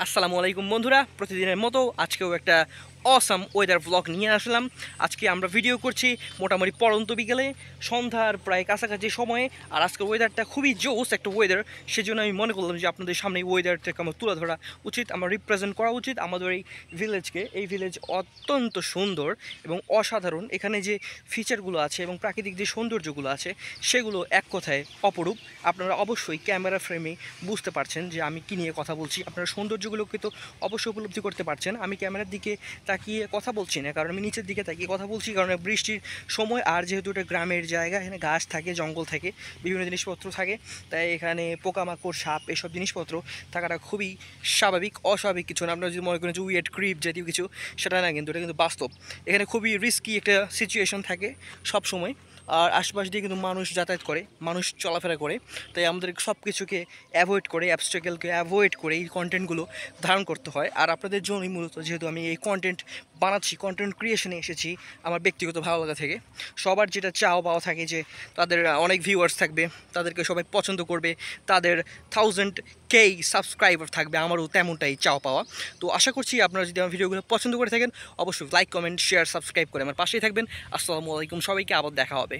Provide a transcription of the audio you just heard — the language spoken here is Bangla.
আসসালামু আলাইকুম বন্ধুরা, প্রতিদিনের মতো আজকেও একটা অসাম ওয়েদার ব্লগ নিয়ে আসলাম। আজকে আমরা ভিডিও করছি মোটামুটি পড়ন্ত বিকেলে, সন্ধ্যার প্রায় কাছাকাছি সময়ে। আর আজকের ওয়েদারটা খুবই জোস একটা ওয়েদার, সেজন্য আমি মনে করলাম যে আপনাদের সামনে এই ওয়েদারটাকে আমার তুলে ধরা উচিত, আমার রিপ্রেজেন্ট করা উচিত আমাদের এই ভিলেজকে। এই ভিলেজ অত্যন্ত সুন্দর এবং অসাধারণ। এখানে যে ফিচারগুলো আছে এবং প্রাকৃতিক যে সৌন্দর্যগুলো আছে সেগুলো এক কথায় অপরূপ। আপনারা অবশ্যই ক্যামেরা ফ্রেমে বুঝতে পারছেন যে আমি কী নিয়ে কথা বলছি। আপনারা সৌন্দর্যগুলোকে তো অবশ্যই উপলব্ধি করতে পারছেন। আমি ক্যামেরার দিকে তাকিয়ে কথা বলছি না, কারণ আমি নিচের দিকে তাকিয়ে কথা বলছি, কারণ বৃষ্টির সময় আর যেহেতু এটা গ্রামের জায়গা, এখানে গাছ থাকে, জঙ্গল থাকে, বিভিন্ন জিনিসপত্র থাকে, তাই এখানে পোকামাকড়, সাপ, এসব জিনিসপত্র থাকাটা খুবই স্বাভাবিক, অস্বাভাবিক কিছু না। আপনারা যদি মনে করেন যে উইয়ার্ড ক্রিপ জাতীয় কিছু, সেটা না, কিন্তু এটা কিন্তু বাস্তব। এখানে খুবই রিস্কি একটা সিচুয়েশন থাকে সব সময়। আর আশপাশ দিয়ে কিন্তু মানুষ যাতায়াত করে, মানুষ চলাফেরা করে, তাই আমাদের সব কিছুকে অ্যাভয়েড করে, অ্যাবস্ট্রাকেলকে অ্যাভয়েড করে এই কন্টেন্টগুলো ধারণ করতে হয়। আর আপনাদের জন্যই মূলত যেহেতু আমি এই কন্টেন্ট বানাচ্ছি, কন্টেন্ট ক্রিয়েশনে এসেছি আমার ব্যক্তিগত ভালো লাগা থেকে। সবার যেটা চাওয়া পাওয়া থাকে যে তাদের অনেক ভিউয়ার্স থাকবে, তাদেরকে সবাই পছন্দ করবে, তাদের 1000K সাবস্ক্রাইবার থাকবে, আমারও তেমনটাই চাওয়া পাওয়া। তো আশা করছি আপনারা যদি আমার ভিডিওগুলো পছন্দ করে থাকেন, অবশ্যই লাইক, কমেন্ট, শেয়ার, সাবস্ক্রাইব করে আমার পাশেই থাকবেন। আসসালামু আলাইকুম সবাইকে, আবার দেখা হবে।